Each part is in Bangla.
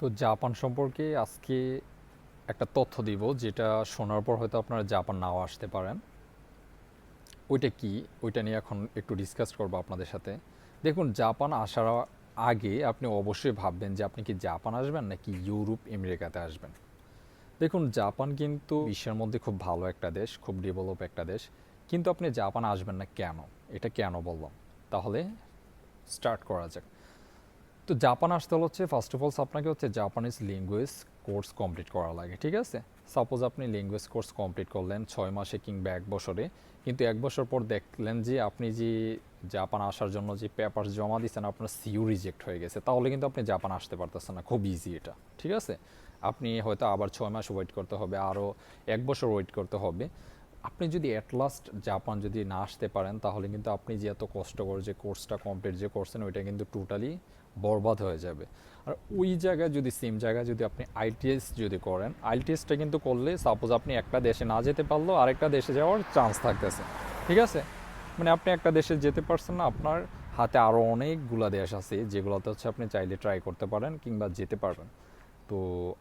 তো জাপান সম্পর্কে আজকে একটা তথ্য দিব, যেটা শোনার পর হয়তো আপনারা জাপান নাও আসতে পারেন। ওইটা কি, ওইটা নিয়ে এখন একটু ডিসকাস করবো আপনাদের সাথে। দেখুন, জাপান আসার আগে আপনি অবশ্যই ভাববেন যে আপনি কি জাপান আসবেন নাকি ইউরোপ আমেরিকাতে আসবেন। দেখুন, জাপান কিন্তু বিশ্বের মধ্যে খুব ভালো একটা দেশ, খুব ডেভেলপ একটা দেশ, কিন্তু আপনি জাপান আসবেন না কেন? এটা কেন বললাম, তাহলে স্টার্ট করা যাক। তো জাপান আসতে হচ্ছে ফার্স্ট অফ অলস আপনাকে হচ্ছে জাপানিজ ল্যাঙ্গুয়েজ কোর্স কমপ্লিট করা লাগে, ঠিক আছে? সাপোজ আপনি ল্যাঙ্গুয়েজ কোর্স কমপ্লিট করলেন 6 মাসে কিংবা 1 বছরে, কিন্তু 1 বছর পর দেখলেন যে আপনি যে জাপান আসার জন্য যে পেপার জমা দিচ্ছেন আপনার সিইউ রিজেক্ট হয়ে গেছে, তাহলে কিন্তু আপনি জাপান আসতে পারতেছেন না। খুব ইজি এটা, ঠিক আছে? আপনি হয়তো আবার 6 মাস ওয়েট করতে হবে, আরও 1 বছর ওয়েট করতে হবে। আপনি যদি অ্যাট লাস্ট জাপান যদি না আসতে পারেন, তাহলে কিন্তু আপনি যে এত কষ্ট করে যে কোর্সটা কমপ্লিট যে করছেন ওইটা কিন্তু টোটালি বরবাদ হয়ে যাবে। আর ওই জায়গায় যদি সেম জায়গায় যদি আপনি আইটিএস যদি করেন, আইটিএসটা কিন্তু করলে সাপোজ আপনি একটা দেশে না যেতে পারলেও আরেকটা দেশে যাওয়ার চান্স থাকতেছে, ঠিক আছে? মানে আপনি একটা দেশে যেতে পারছেন না, আপনার হাতে আরও অনেকগুলা দেশ আছে যেগুলোতে হচ্ছে আপনি চাইলে ট্রাই করতে পারেন কিংবা যেতে পারবেন। তো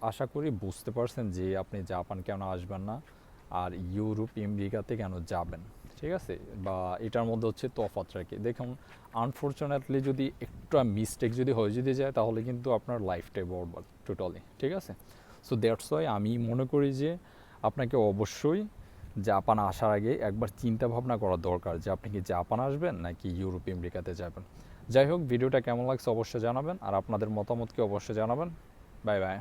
আশা করি বুঝতে পারছেন যে আপনি জাপান কেন আসবেন না আর ইউরোপ আমেরিকাতে কেন যাবেন, ঠিক আছে? বা এটার মধ্যে হচ্ছে তফাৎটা কি দেখুন, আনফর্চুনেটলি যদি একটু মিস্টেক যদি হয়ে যদি যায়, তাহলে কিন্তু আপনার লাইফটাই বরবাদ টোটালি, ঠিক আছে? সো দ্যাটস ওয়াই আমি মনে করি যে আপনাকে অবশ্যই জাপান আসার আগে একবার চিন্তা ভাবনা করা দরকার যে আপনি কি জাপান আসবেন নাকি ইউরোপ আমেরিকাতে যাবেন। যাই হোক, ভিডিওটা কেমন লাগছে অবশ্যই জানাবেন, আর আপনাদের মতামতকে অবশ্যই জানাবেন। Bye bye.